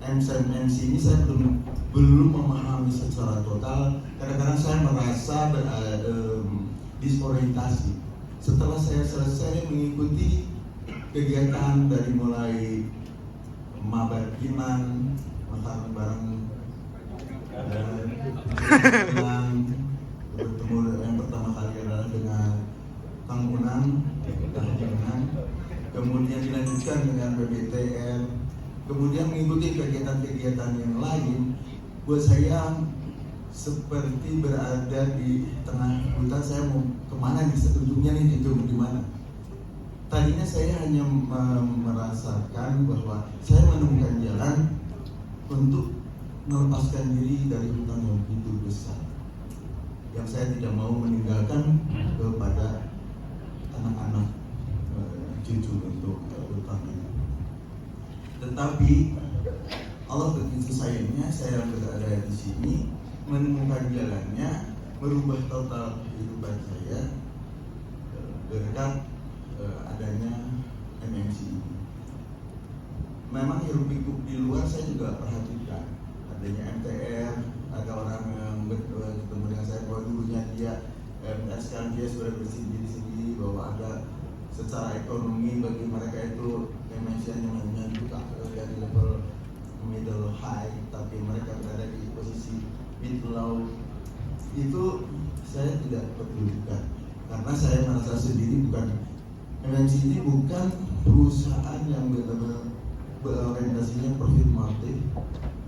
MC ini saya belum memahami secara total. Kadang-kadang saya merasa disorientasi. Setelah saya selesai mengikuti kegiatan dari mulai mabar Kinan, makan bareng bertemu yang pertama kali adalah dengan Kang Unang, kemudian dilanjutkan dengan BBTN, kemudian mengikuti kegiatan-kegiatan yang lain. Buat saya seperti berada di tengah hutan. Saya mau kemana nih, ujungnya nih itu di mana? Tadinya saya hanya merasakan bahwa saya menemukan jalan untuk melepaskan diri dari hutan yang begitu besar, yang saya tidak mau meninggalkan kepada anak-anak cucu untuk hutan ini. Tetapi Allah begitu sayangnya saya berada di sini, menemukan jalannya, merubah total kehidupan saya berkat adanya MMC ini. Memang hiruk pikuk di luar saya juga perhatikan, adanya MTR, ada orang yang ketemu dengan saya bahwa dulunya dia sekarang dia sudah bersendiri sendiri, bahwa ada secara ekonomi bagi mereka itu MMC hanya juga dari level middle high, tapi mereka berada di posisi mid low. Itu saya tidak pedulikan, karena saya merasa sendiri MMC ini bukan perusahaan yang benar-benar berorientasinya profit motif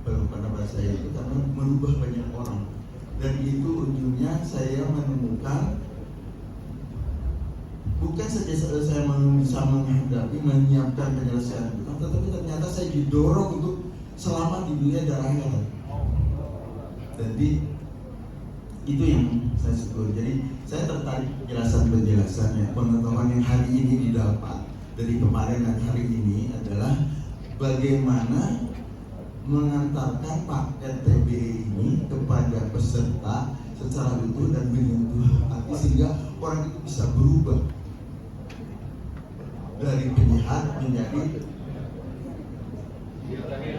pada bahasa saya itu, karena merubah banyak orang, dan itu ujungnya saya menemukan bukan saja saya bisa menghadapi menyiapkan penyelesaian itu, tetapi ternyata saya didorong untuk selamat di dunia dan akhirat. Jadi itu yang saya syukur. Jadi saya tertarik penjelasannya. Pengetahuan yang hari ini didapat dari kemarin dan hari ini adalah bagaimana mengantarkan paket TBE ini kepada peserta secara utuh dan menyentuh hati, sehingga orang itu bisa berubah dari penjahat menjadi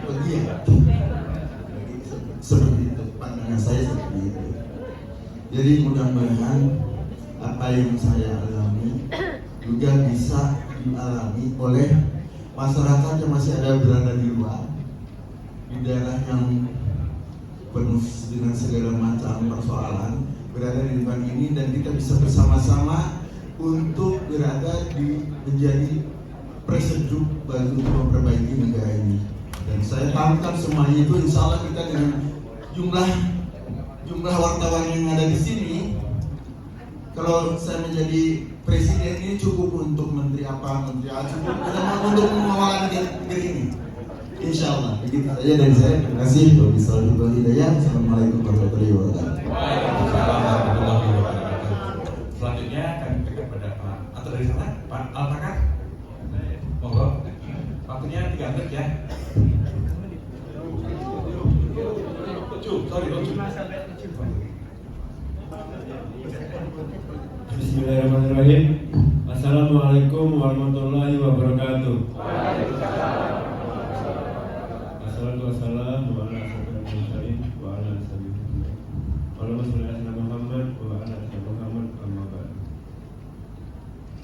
pegiat. Seperti itu pandangan saya, seperti itu. Jadi mudah-mudahan apa yang saya alami juga bisa dialami oleh masyarakat yang masih ada berada di luar, di daerah yang penuh dengan segala macam persoalan, berada di depan ini, dan kita bisa bersama-sama untuk berada di menjadi presejuk bagi untuk memperbaiki negara ini. Dan saya tangkap semuanya itu, insya Allah kita dengan jumlah wartawan yang ada di sini, kalau saya menjadi presiden ini cukup untuk menteri apa, cukup untuk mengelola negeri ini. Insya Allah. Begitu saja dari saya. Terima kasih. Wabillahi hidayah. Assalamualaikum warahmatullahi wabarakatuh. Waalaikumsalam warahmatullahi wabarakatuh. Selanjutnya kami berikan kepada Pak, atau dari sana Pak Altakar. Monggo. Waktunya 3 menit ya. Bismillahirrahmanirrahim. Assalamualaikum warahmatullahi wabarakatuh. Wassalamualaikum warahmatullahi wabarakatuh.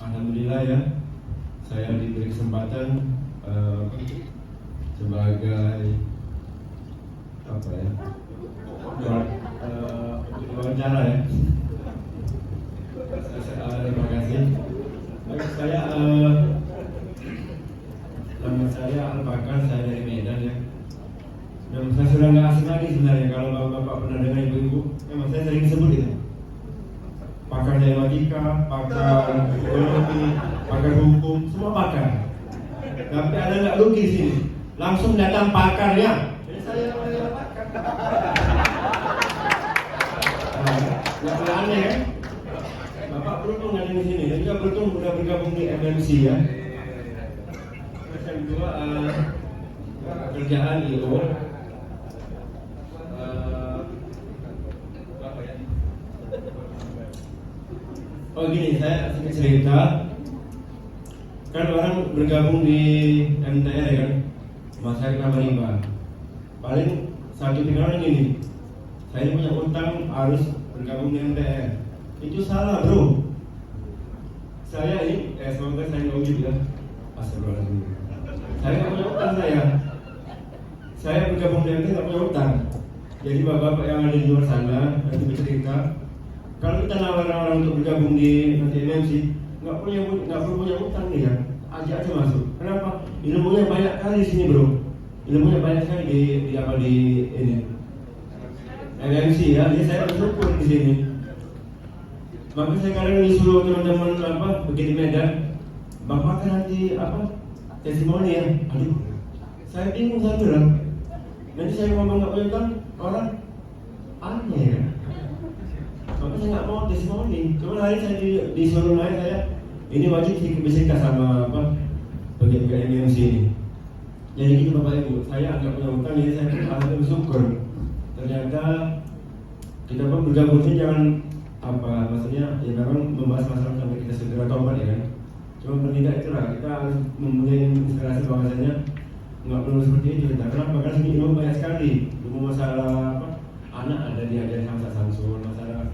Alhamdulillah ya, saya diberi kesempatan sebagai apa ya, wawancara ya. Terima kasih. Saya nama saya Al-Bakar, saya dari Medan ya. Dan saya sudah nggak asing lagi sebenarnya, kalau bapak-bapak pernah dengar ibu-ibu, memang saya sering sebut itu. Pakar matematika, pakar ekonomi, pakar hukum, semua pakar. Tapi ada nggak logis ini, langsung datang pakarnya. Jadi saya pakar. Nggak aneh kan? Bapak beruntung ada di sini, dan juga beruntung sudah bergabung di MMC ya. Terus yang kedua, kerjaan itu apa ya? Oh gini, saya sedikit cerita. Kan orang bergabung di MTR ya kan, Masyarakat Ramah Rimba. paling satu pikiran gini, saya punya utang harus bergabung dengan MTR. Itu salah bro. Saya ini, semoga saya nggak ujub ya. Astagfirullahaladzim. Saya nggak punya utang saya bergabung dengan MTR nggak punya utang. Jadi bapak-bapak yang ada di luar sana nanti bercerita, kalau kita nawarin orang untuk bergabung di MMC, nggak perlu punya utang nih ya, ajak aja masuk. Kenapa? Ilmunya banyak kali di sini bro. Ilmunya banyak sekali di ini MMC ya. Jadi saya bersyukur di sini. Maka saya kadang disuruh teman-teman begitu Medan, bapak kan nanti testimoni ya. Aduh, saya bingung, saya bilang nanti saya ngomong nggak punya utang, orang aneh ya. Maka saya nggak mau testimoni. Cuma hari saya disuruh naik, saya ini wajib bercerita sama bagian MMC ini. Jadi gitu Bapak Ibu, saya agak punya utang, jadi saya agak bersyukur. Ternyata kita pun bergabung ini jangan maksudnya ya memang membahas masalah sampai kita segera tobat ya kan. Cuma bertindak itulah, kita harus mempunyai inspirasi bahwasanya nggak perlu seperti itu kita. Kenapa? Karena sini ilmu banyak sekali. Ilmu masalah anak ada diajari Hamzah Samsul, masalah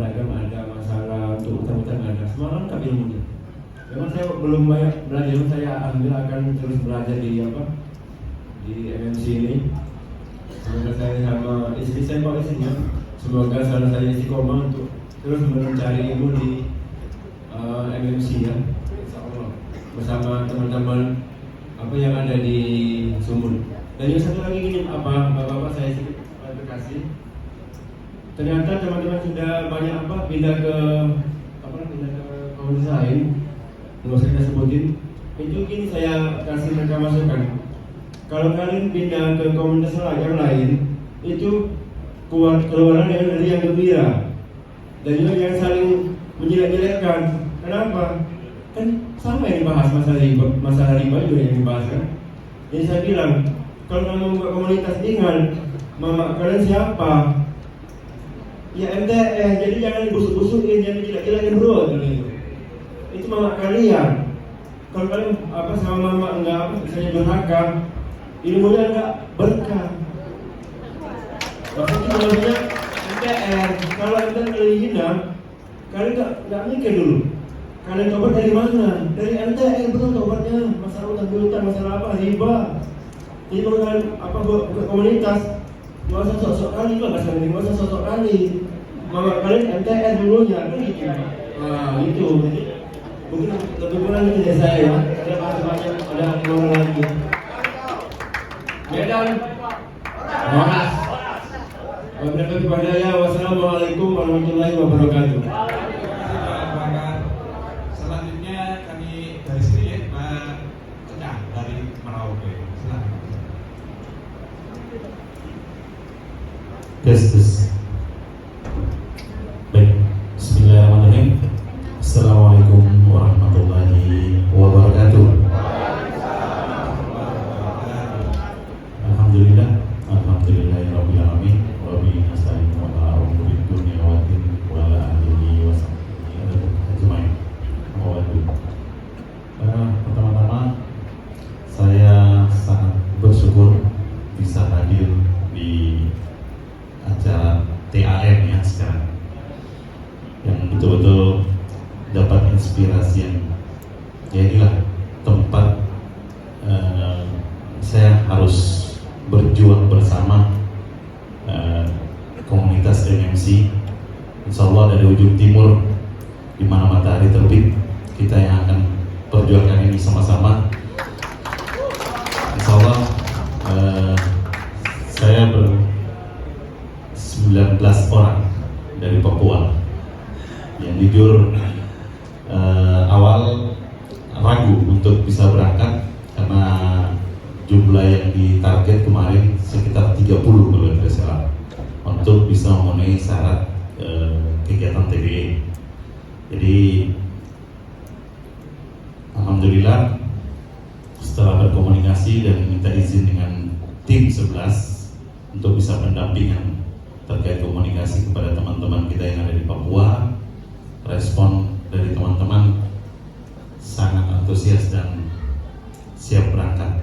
dagang ada, masalah untuk utang-utang ada, semua lengkap ilmunya. Memang saya belum banyak belajar, saya alhamdulillah akan terus belajar di MMC ini. Semoga saya sama istri saya bawa istrinya, semoga salah saya istiqomah untuk terus mencari ilmu di MMC ya, insyaallah bersama teman-teman yang ada di Sumut. Dan yang satu lagi gini, bapak-bapak saya kasih. Ternyata teman-teman sudah banyak pindah ke komunitas lain. Nggak usah kita sebutin. Itu gini saya kasih mereka masukan. Kalau kalian pindah ke komunitas yang lain, itu keluaran dari yang gembira. Dan juga jangan saling menjelek-jelekkan. Kenapa? Kan sama yang dibahas masalah riba juga yang dibahas kan. Jadi saya bilang, kalau kamu membuat komunitas, ingat mama kalian siapa? Ya MTR, jadi jangan dibusuk-busukin, jangan dijelek-jelekin bro. Itu mama kalian. Kalau kalian sama mama enggak misalnya durhaka, ilmunya enggak berkah. Maksudnya MTR, kalau MTR kalian hina, kalian enggak mikir dulu. Kalian tobat dari mana? Dari MTR betul tobatnya. Masalah utang-utang, masalah riba. Jadi kalau kalian buka komunitas, nggak usah sok-sok kali, nggak usah sok-sok kali. Mama kalian MTR dulunya, kan gitu. Nah itu, jadi mungkin lebih kurang itu dari saya ya. Ada macam-macam, ada orang lagi. Medan, Monas. Wassalamualaikum warahmatullahi wabarakatuh. Selanjutnya kami dari sini ya, Pak Cecah dari Merauke. Silakan. Tes. Baik, bismillahirrahmanirrahim. Assalamualaikum warahmatullahi wabarakatuh. Alhamdulillah, alhamdulillahirabbil alamin. Wa bihi nasta'in ala umuri dunya wa din wa ala alihi wa sahbihi ajmain. Pertama-tama saya sangat bersyukur bisa hadir di acara TAM ya sekarang, yang betul-betul dapat inspirasi yang ya inilah tempat saya harus berjuang bersama komunitas MMC. Insyaallah dari ujung timur di mana matahari terbit, kita yang akan perjuangkan ini sama-sama. Insyaallah saya 19 orang dari Papua yang jujur awal ragu untuk bisa berangkat karena jumlah yang ditarget kemarin sekitar 30 kalau tidak salah untuk bisa memenuhi syarat kegiatan TBE. Jadi alhamdulillah setelah berkomunikasi dan minta izin dengan tim 11 untuk bisa pendampingan terkait komunikasi kepada teman-teman kita yang ada di Papua, respon dari teman-teman sangat antusias dan siap berangkat.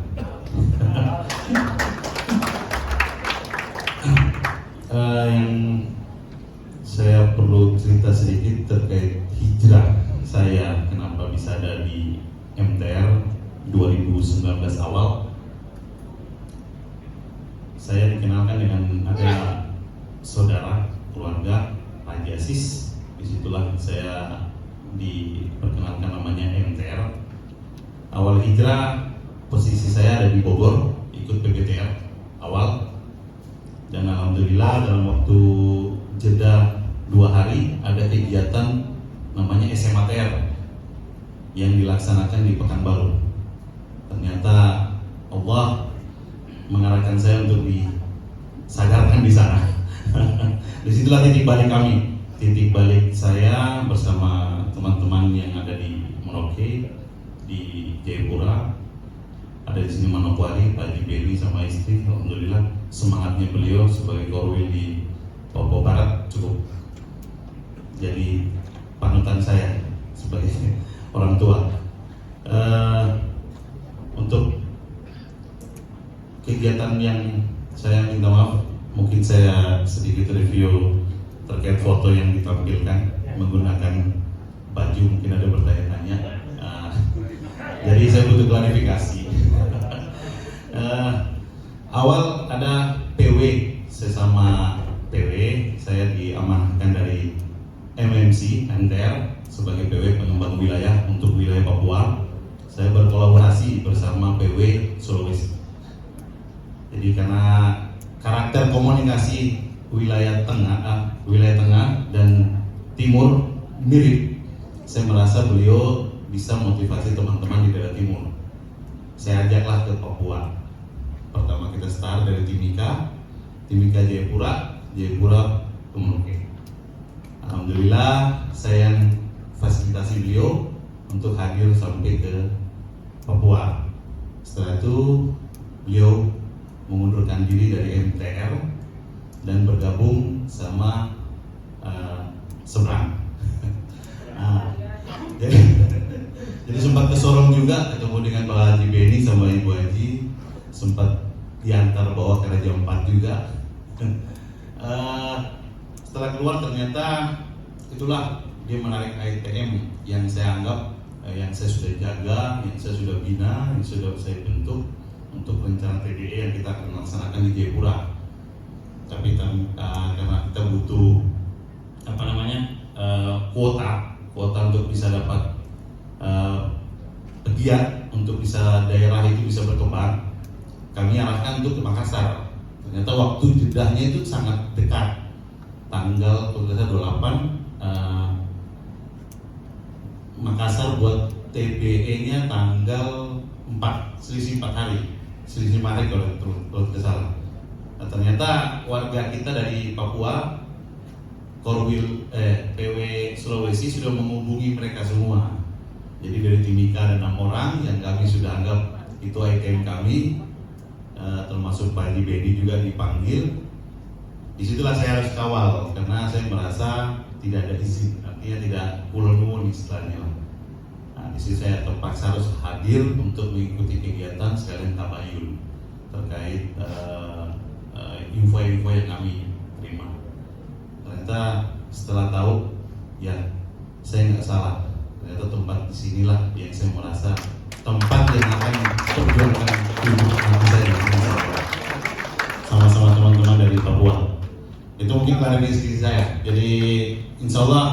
Yang saya perlu cerita sedikit terkait hijrah saya, kenapa bisa ada di MTR 2019 awal. Saya dikenalkan dengan ada saudara keluarga Haji Asis. Disitulah saya diperkenalkan namanya MTR. Awal hijrah posisi saya ada di Bogor, ikut PGTR awal. Dan alhamdulillah dalam waktu jeda 2 hari ada kegiatan namanya SMATR yang dilaksanakan di Pekanbaru. Ternyata Allah mengarahkan saya untuk disadarkan di sana. Disitulah titik balik kami. Titik balik saya bersama teman-teman yang ada di Merauke, di Jayapura. Ada di sini Manokwari, Pak Haji Beni sama istri. Alhamdulillah semangatnya beliau sebagai korwil di Papua Barat cukup jadi panutan saya sebagai orang tua. Untuk kegiatan yang saya minta maaf, mungkin saya sedikit review terkait foto yang ditampilkan menggunakan baju, mungkin ada bertanya-tanya. Jadi saya butuh klarifikasi. Awal ada PW, sesama PW saya diamanahkan dari MMC MTR sebagai PW pengembang wilayah untuk wilayah Papua. Saya berkolaborasi bersama PW Sulawesi. Jadi karena karakter komunikasi wilayah tengah dan timur mirip, saya merasa beliau bisa motivasi teman-teman di daerah timur. Saya ajaklah ke Papua. Pertama kita start dari Timika Jayapura ke Merauke. Alhamdulillah saya fasilitasi beliau untuk hadir sampai ke Papua. Setelah itu beliau mengundurkan diri dari MTR dan bergabung sama Seberang. Jadi sempat ke Sorong juga, ketemu dengan Pak Haji Beni sama Ibu Haji, sempat diantar bawa ke Raja 4 juga. Setelah keluar ternyata itulah dia menarik ITM yang saya anggap, yang saya sudah jaga, yang saya sudah bina, yang sudah saya bentuk untuk rencana TDE yang kita akan laksanakan di Jayapura. Tapi karena kita butuh kuota untuk bisa dapat pegiat untuk bisa daerah itu bisa berkembang, kami arahkan untuk ke Makassar. Ternyata waktu jedahnya itu sangat dekat, tanggal 28 Makassar buat TBE-nya tanggal 4, selisih 4 hari, selisih 5 hari kalau tidak salah. Nah, ternyata warga kita dari Papua, Korwil PW Sulawesi sudah menghubungi mereka semua. Jadi dari Timika ada 6 orang yang kami sudah anggap itu ITM kami, termasuk Pak Haji Bedi juga dipanggil. Disitulah saya harus kawal karena saya merasa tidak ada izin, artinya tidak pulau nuwun istilahnya. Nah, disitu saya terpaksa harus hadir untuk mengikuti kegiatan sekalian tabayun terkait info-info yang kami terima. Ternyata setelah tahu, ya saya nggak salah. Ternyata tempat di sinilah yang saya merasa tempat yang akan perjuangkan hidup nanti saya sama-sama teman-teman dari Papua. Itu mungkin klarifikasi saya. Jadi insya Allah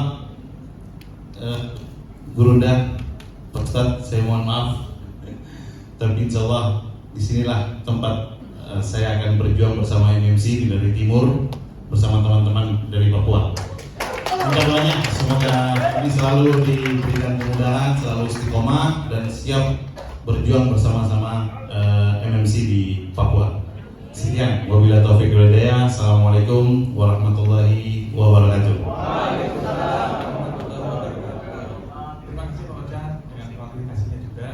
Gurunda, Pak Ustadz, saya mohon maaf. Tapi insya Allah disinilah tempat saya akan berjuang bersama MMC dari timur bersama teman-teman dari Papua. Minta doanya semoga ini selalu diberikan kemudahan, selalu istiqomah dan siap berjuang bersama-sama MMC di Papua. Sekian, wabillahi taufiq wal hidayah. Assalamualaikum warahmatullahi wabarakatuh. Waalaikumsalam warahmatullahi wabarakatuh. Terima kasih Pak Ocha dengan klarifikasinya juga.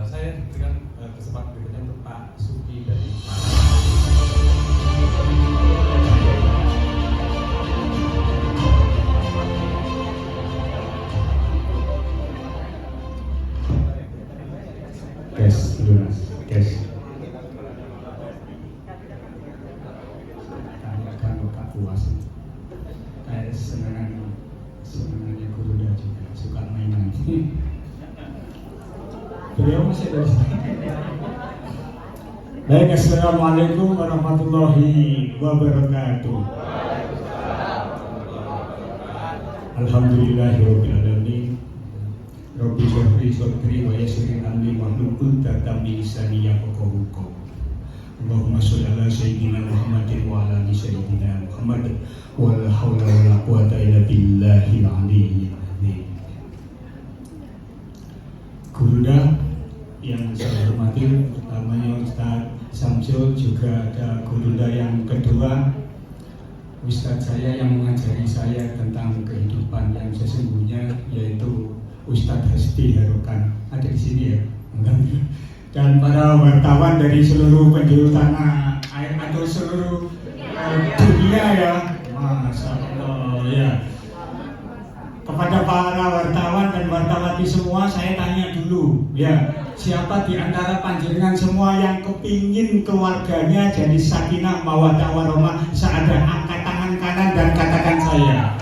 Saya diberikan kesempatan berikutnya untuk Pak Suki dari Kes, lunas, kes. luas. Kayak senangannya Guruda juga suka mainan. Beliau masih ada di sini. Baik, assalamualaikum warahmatullahi wabarakatuh. Alhamdulillahirabbil alamin. Rabbi shrah sadri wa yassir li amri wahlul 'uqdatam min lisani yafqahu qawli. Allahumma sholli ala sayyidina Muhammadin wa ala ali sayyidina Muhammad wa la haula wa la quwwata illa billahil aliyyil azim. Guruda yang saya hormati, utamanya Ustaz Samsul, juga ada Guruda yang kedua, Ustaz saya yang mengajari saya tentang kehidupan yang sesungguhnya, yaitu Ustaz Hasti Harukan. Ada di sini ya? Enggak. Dan para wartawan dari seluruh penjuru tanah air atau seluruh dunia ya, Masya Allah ya. Kepada para wartawan dan wartawati semua, saya tanya dulu ya, siapa di antara panjenengan semua yang kepingin keluarganya jadi sakinah mawaddah warahmah? Seada angkat tangan kanan dan katakan saya.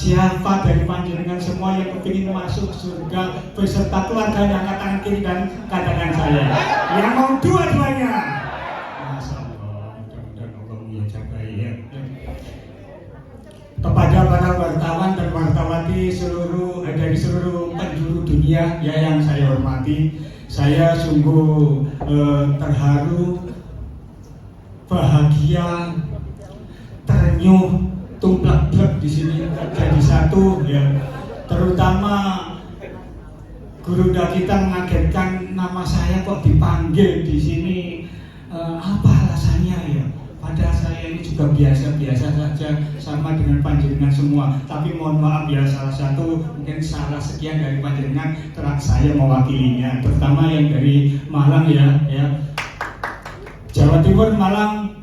Siapa dari panjenengan semua yang kepingin masuk surga beserta keluarganya? Angkat tangan kiri dan katakan saya. Yang mau dua-duanya? Masya Allah, mudah-mudahan Allah mencapai ya. Kepada para wartawan dan wartawati dari seluruh penjuru dunia ya yang saya hormati, saya sungguh terharu, bahagia, terenyuh, tumplak-plek di sini jadi satu ya. Terutama Guruda kita mengagetkan, nama saya kok dipanggil di sini, apa alasannya ya? Padahal saya ini juga biasa-biasa saja sama dengan panjenengan semua. Tapi mohon maaf ya, salah satu mungkin salah sekian dari panjenengan karena saya mewakilinya, terutama yang dari Malang ya, Jawa Timur, Malang.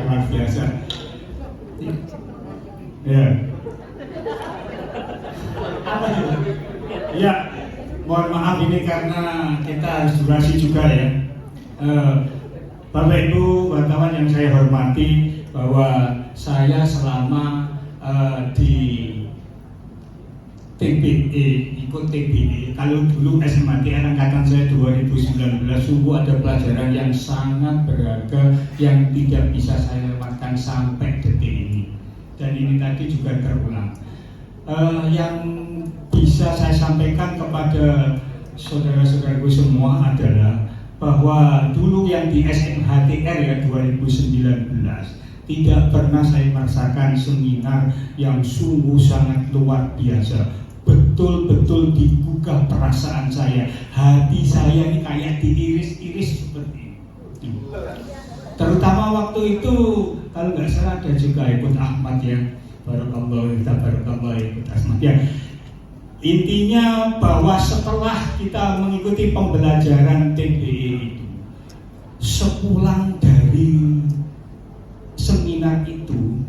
Luar biasa. Ya. Apa itu? Ya, mohon maaf ini karena kita harus durasi juga ya. Bapak Ibu wartawan yang saya hormati, bahwa saya selama di TBE, ikut TBE, kalau dulu SMATN angkatan saya 2019, sungguh ada pelajaran yang sangat berharga yang tidak bisa saya lewatkan sampai detik ini. Dan ini tadi juga terulang. Yang bisa saya sampaikan kepada saudara-saudaraku semua adalah bahwa dulu yang di SMHTR ya 2019 tidak pernah saya merasakan seminar yang sungguh sangat luar biasa. Betul-betul digugah perasaan saya, hati saya ini kayak diiris-iris seperti itu. Terutama waktu itu kalau nggak salah ada juga ikut Ahmad ya, barakallahu ikut Ahmad ya. Intinya bahwa setelah kita mengikuti pembelajaran TBE itu, sepulang dari seminar itu,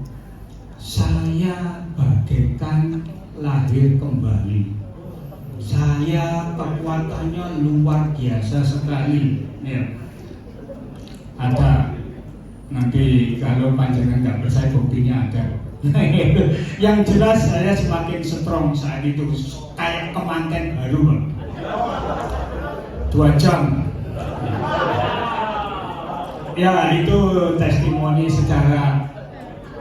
saya bagaikan lahir kembali. Saya kekuatannya luar biasa sekali. Ya. Ada nanti kalau panjenengan nggak percaya buktinya ada. Yang jelas saya semakin strong saat itu, kayak kemanten baru 2 jam ya, itu testimoni secara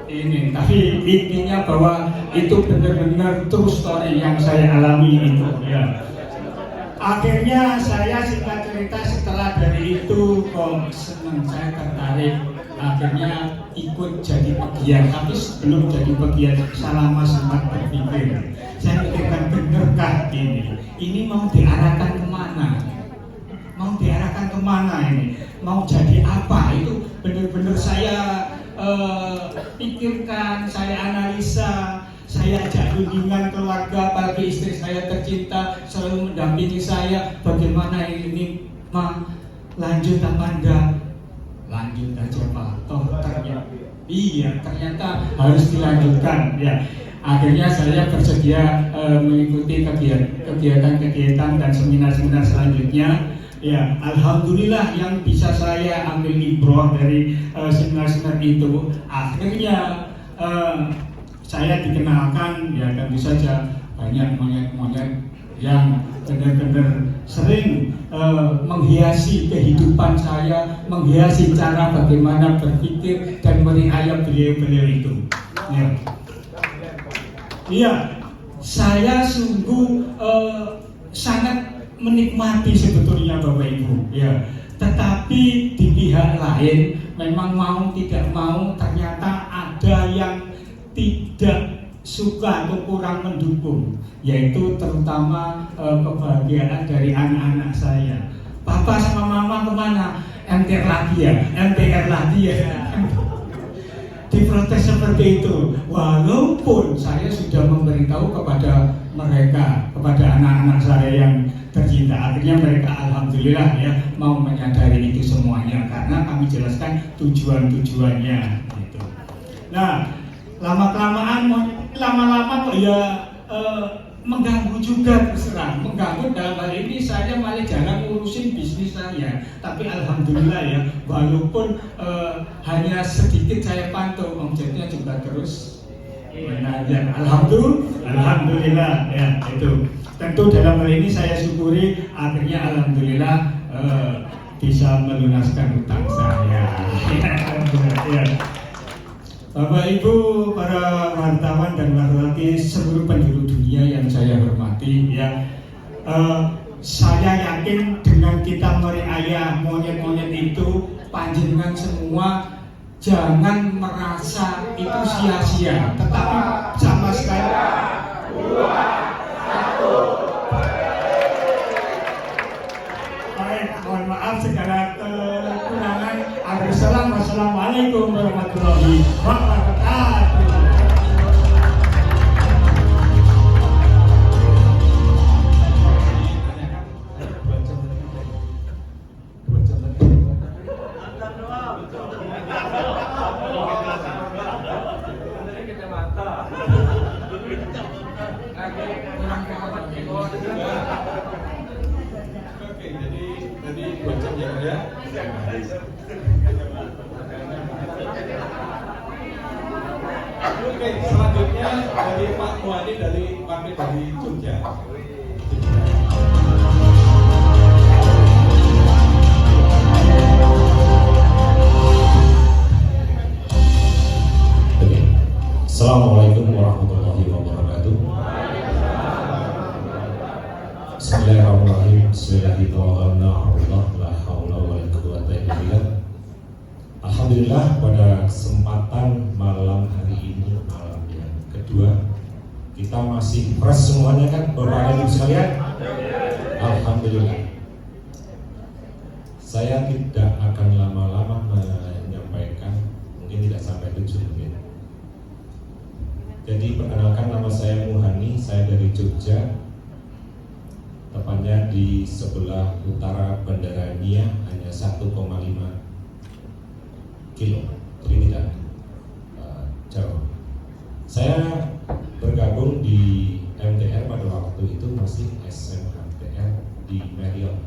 ini, tapi intinya bahwa itu benar-benar true story yang saya alami itu ya. Akhirnya saya singkat cerita setelah dari itu kok senang, saya tertarik, akhirnya ikut jadi pegiat. Tapi sebelum jadi pegiat, selama sempat berpikir, saya pikirkan benarkah ini mau diarahkan kemana? Mau diarahkan kemana ini? Mau jadi apa? Itu benar-benar saya pikirkan, saya analisa. Saya ajak bimbingan keluarga, apalagi istri saya tercinta selalu mendampingi saya. Bagaimana ini, Ma? Lanjut apa enggak? Lanjut aja Pak. Toh ternyata harus dilanjutkan ya. Akhirnya saya bersedia mengikuti kegiatan-kegiatan dan seminar-seminar selanjutnya. Ya, alhamdulillah yang bisa saya ambil ibrah dari seminar-seminar itu, akhirnya saya dikenalkan, ya tentu saja banyak monyet-monyet yang benar-benar sering menghiasi kehidupan saya, menghiasi cara bagaimana berpikir dan meriayah beliau-beliau itu. Ya. Iya, saya sungguh sangat menikmati sebetulnya Bapak Ibu. Ya, tetapi di pihak lain memang mau tidak mau ternyata ada yang tidak suka atau kurang mendukung, yaitu terutama kebahagiaan dari anak-anak saya. Papa sama mama kemana? MTR lagi ya, MTR lagi ya. Diprotes seperti itu, walaupun saya sudah memberitahu kepada mereka, kepada anak-anak saya yang tercinta. Akhirnya mereka alhamdulillah ya mau menyadari itu semuanya karena kami jelaskan tujuan-tujuannya gitu. Nah, lama-kelamaan kok ya mengganggu juga, terserah mengganggu. Dalam hal ini saya malah jarang ngurusin bisnis saya, tapi alhamdulillah ya walaupun hanya sedikit saya pantau, omsetnya juga terus menanjak. Alhamdulillah ya itu. Tentu dalam hal ini saya syukuri akhirnya alhamdulillah bisa melunaskan hutang saya. Ya. Bapak Ibu, para wartawan dan wartawati seluruh penjuru dunia yang saya hormati, ya, saya yakin dengan kita meriayah monyet-monyet itu, panjenengan semua jangan merasa itu sia-sia, tetapi sama sekali. 2, 1. Baik, mohon maaf segala kekurangan. Wassalamualaikum warahmatullahi wabarakatuh. Oke, jadi 2 jam ya ya. Oke, selanjutnya dari Pak Muhani dari Partai dari Jogja. Assalamualaikum warahmatullahi wabarakatuh. Bismillahirrahmanirrahim. Bismillahirrahmanirrahim. Alhamdulillah pada kesempatan malam hari ini, malam yang kedua, kita masih fresh semuanya kan Bapak Ibu sekalian? Alhamdulillah. Saya tidak akan lama-lama menyampaikan, mungkin tidak sampai 7 menit. Jadi perkenalkan, nama saya Muhani, saya dari Jogja, tepatnya di sebelah utara Bandara Nia, hanya 1,5 kilo, jadi tidak jauh. Saya bergabung di MTR pada waktu itu masih SMHTR di Marriott,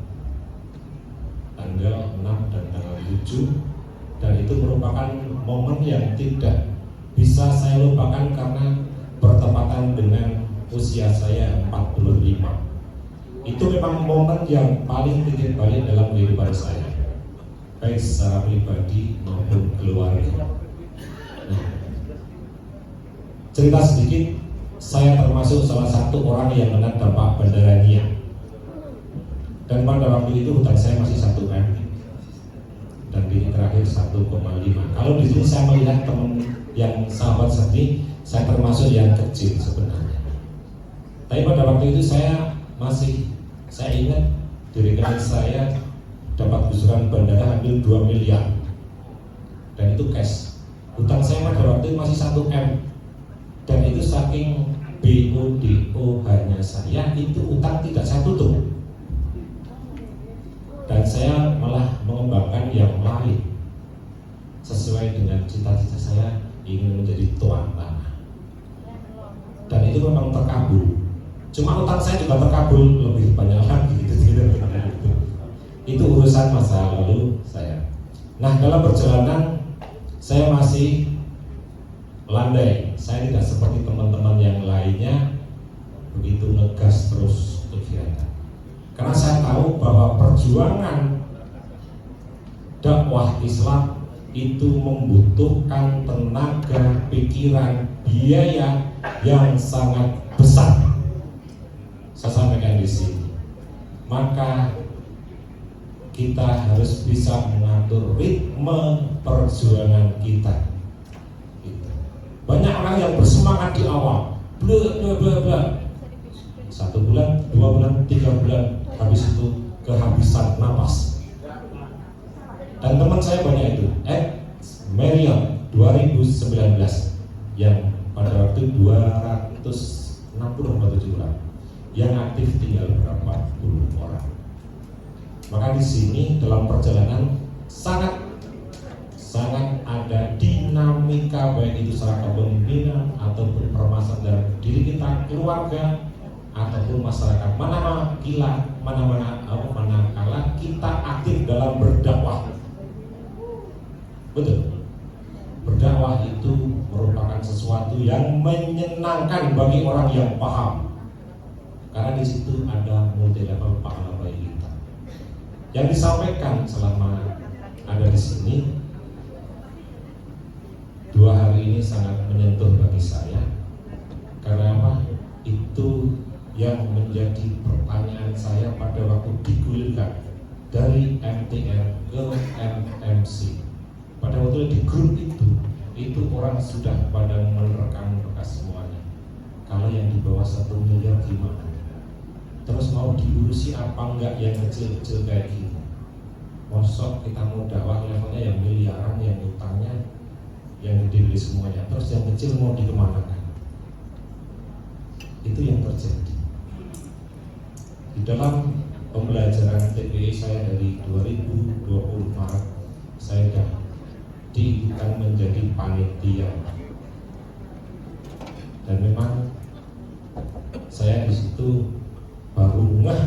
tanggal 6 dan tanggal 7, dan itu merupakan momen yang tidak bisa saya lupakan karena bertepatan dengan usia saya 45. Itu memang momen yang paling titik balik dalam kehidupan saya, baik secara pribadi maupun keluarga. Nah, cerita sedikit, saya termasuk salah satu orang yang kena dampak Bandara Nia. Dan pada waktu itu hutang saya masih 1 M, dan ini terakhir 1,5. Kalau di sini saya melihat teman yang sahabat sendiri, saya termasuk yang kecil sebenarnya. Tapi pada waktu itu saya ingat di rekening saya dapat gusuran bandara ambil 2 miliar, dan itu cash. Hutang saya pada waktu itu masih 1 M, dan itu saking BODO hanya saya, itu utang tidak saya tutup, dan saya malah mengembangkan yang lain sesuai dengan cita-cita saya ingin menjadi tuan tanah, dan itu memang terkabul. Cuma utang saya juga terkabul lebih banyak lagi gitu. urusan masa lalu saya. Nah, dalam perjalanan saya masih landai. Saya tidak seperti teman-teman yang lainnya begitu ngegas terus kegiatan. Karena saya tahu bahwa perjuangan dakwah Islam itu membutuhkan tenaga, pikiran, biaya yang sangat besar. Saya sampaikan di sini. Maka kita harus bisa mengatur ritme perjuangan kita. Banyak orang yang bersemangat di awal, bla bla bla bla. 1 bulan, 2 bulan, 3 bulan, habis itu kehabisan napas. Dan teman saya banyak itu, Meriam 2019 yang pada waktu 260 atau 70 yang aktif tinggal berapa puluh orang. Maka di sini dalam perjalanan sangat ada dinamika, baik itu secara kepemimpinan ataupun permasalahan dalam diri kita, keluarga ataupun masyarakat. Manakala kita aktif dalam berdakwah. Betul. Berdakwah itu merupakan sesuatu yang menyenangkan bagi orang yang paham. Karena di situ ada multi level pahala bagi kita. Yang disampaikan selama ada di sini 2 hari ini sangat menyentuh bagi saya. Karena apa? Itu yang menjadi pertanyaan saya pada waktu digulirkan dari MTR ke MMC. Pada waktu di grup itu orang sudah pada menerkam semuanya. Kalau yang di bawah 1 miliar gimana? Terus mau diurusi apa enggak yang kecil-kecil kayak gini? Mosok kita mau dakwah levelnya yang miliaran, yang utangnya yang gede semuanya. Terus yang kecil mau dikemanakan? Itu yang terjadi. Di dalam pembelajaran TPI saya dari 2020 Maret, saya sudah diikutkan menjadi panitia. Dan memang saya di situ baru ngeh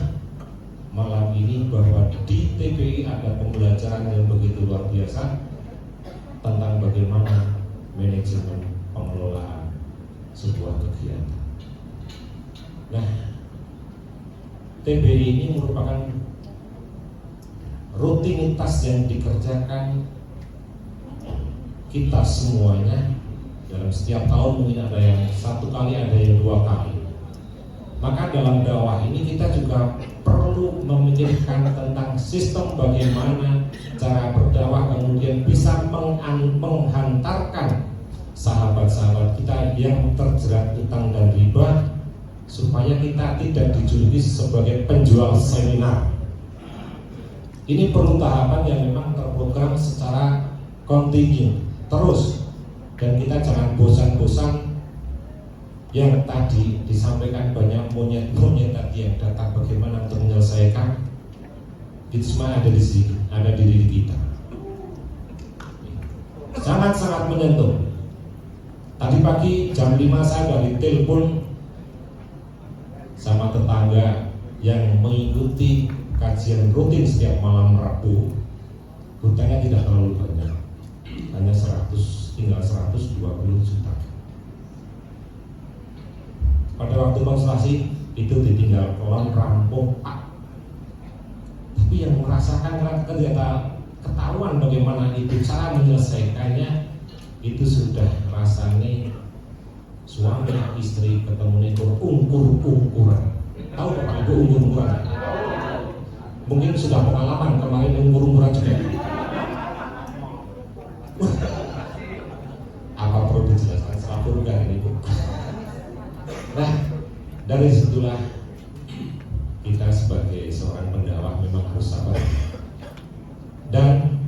malam ini bahwa di TPI ada pembelajaran yang begitu luar biasa tentang bagaimana manajemen pengelolaan sebuah kegiatan. Nah, TPI ini merupakan rutinitas yang dikerjakan kita semuanya dalam setiap tahun. Mungkin ada yang 1 kali, ada yang 2 kali. Maka dalam dakwah ini kita juga perlu memikirkan tentang sistem bagaimana cara berdakwah kemudian bisa menghantarkan sahabat-sahabat kita yang terjerat utang dan riba, supaya kita tidak dijuluki sebagai penjual seminar. Ini perlu tahapan yang memang terprogram secara kontinu terus, dan kita jangan bosan-bosan. Yang tadi disampaikan banyak monyet-monyet tadi yang datang bagaimana untuk menyelesaikan, itu semua ada di sini, ada di diri kita. Sangat-sangat menyentuh. Tadi pagi jam 5 saya dari telepon sama tetangga yang mengikuti kajian rutin setiap malam Rabu. Hutangnya tidak terlalu banyak, hanya tinggal 120 juta. Pada waktu konsultasi itu ditinggal kolon rampung Pak. Tapi yang merasakan ketika ketahuan bagaimana itu cara menyelesaikannya, itu sudah rasanya suami istri ketemu itu ungkur-ungkuran. Tahu Pak Ibu ungkur-ungkuran? Mungkin sudah pengalaman kemarin ungkur-ungkuran juga. Apa perlu dijelaskan? Selapur enggak ini Bu? Nah, dari situlah kita sebagai seorang pendakwah memang harus sabar. Dan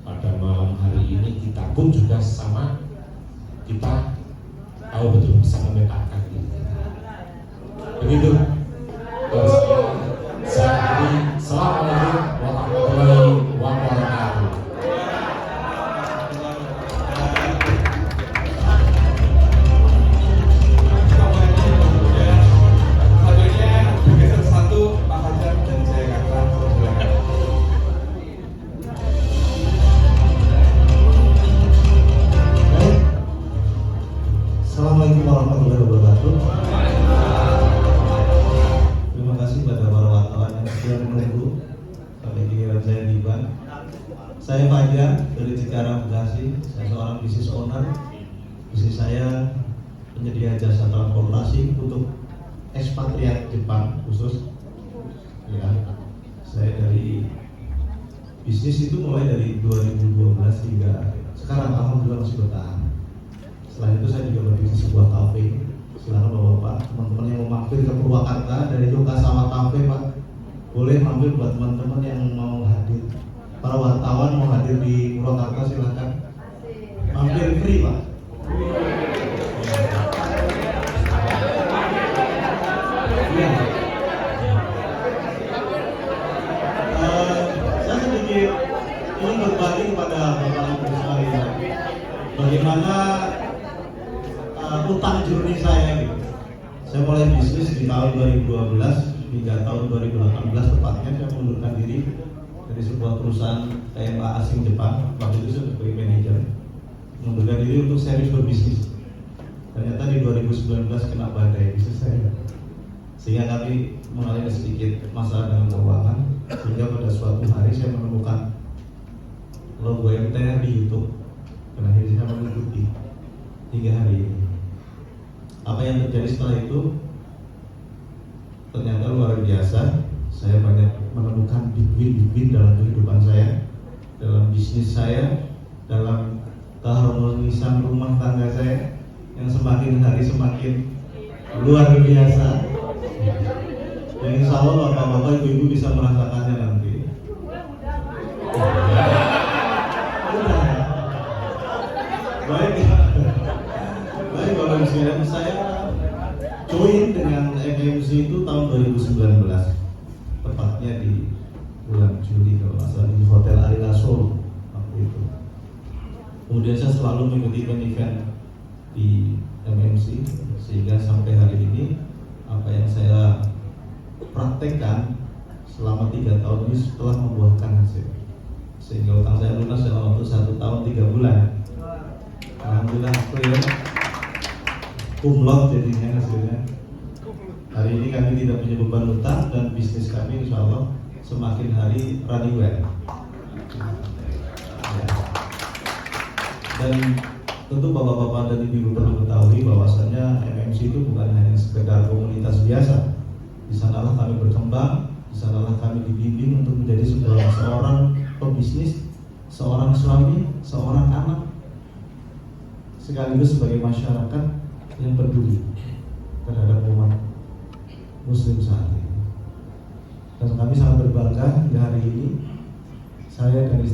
pada malam hari ini kita pun juga sama, kita tahu betul bisa memetakan ini. Begitu. Terus saya akhiri. Assalamualaikum warahmatullahi wabarakatuh. siap menunggu sampai giliran saya tiba. Saya Fajar dari Cikarang, Bekasi. Saya seorang business owner. Bisnis saya penyedia jasa transportasi untuk ekspatriat Jepang khusus. Ya, saya dari bisnis itu mulai dari 2012 hingga sekarang alhamdulillah masih bertahan. Selain itu saya juga berdiri di sebuah kafe. Silakan bapak-bapak, teman-teman yang mau mampir ke Purwakarta dari Yokasawa Cafe, Pak, boleh mampir. Buat teman-teman yang mau hadir, para wartawan mau hadir di Purwakarta, silakan mampir free, Pak. Ya. Saya sedikit ingin berbagi kepada bapak ibu sekalian bagaimana utang journey saya gitu. Saya mulai bisnis di tahun 2012 hingga tahun 2018 tepatnya. Saya mengundurkan diri dari sebuah perusahaan TMA asing Jepang. Waktu itu saya sebagai manajer mengundurkan diri untuk serius berbisnis. Ternyata di 2019 kena badai bisnis saya, sehingga kami mengalami sedikit masalah dengan keuangan. Sehingga pada suatu hari saya menemukan logo MTR di YouTube dan akhirnya saya mengikuti hingga hari ini. Apa yang terjadi setelah itu ternyata luar biasa. Saya banyak menemukan big win dalam kehidupan saya, dalam bisnis saya, dalam keharmonisan rumah tangga saya yang semakin hari semakin luar biasa. Dan insya Allah bapak-bapak, ibu-ibu bisa merasakannya nanti. Baik Bapak Ibu, saya join dengan MMC itu tahun 2019, tepatnya di bulan Juli kalau nggak salah, di Hotel Arena Solo waktu itu. Kemudian saya selalu mengikuti event di MMC sehingga sampai hari ini apa yang saya praktekkan selama 3 tahun ini setelah membuahkan hasil, sehingga utang saya lunas dalam waktu 1 tahun 3 bulan. Alhamdulillah clear, kumlot jadinya hasilnya. Hari ini kami tidak punya beban utang dan bisnis kami insya Allah semakin hari running well. Ya. Dan tentu bapak-bapak dan ibu perlu ketahui bahwasannya MMC itu bukan hanya sekedar komunitas biasa. Di sanalah kami berkembang, di sanalah kami dibimbing untuk menjadi seorang pebisnis, seorang suami, seorang anak, sekaligus sebagai masyarakat yang peduli terhadap umat Muslim saat ini. Dan kami sangat berbangga hingga hari ini saya dan istri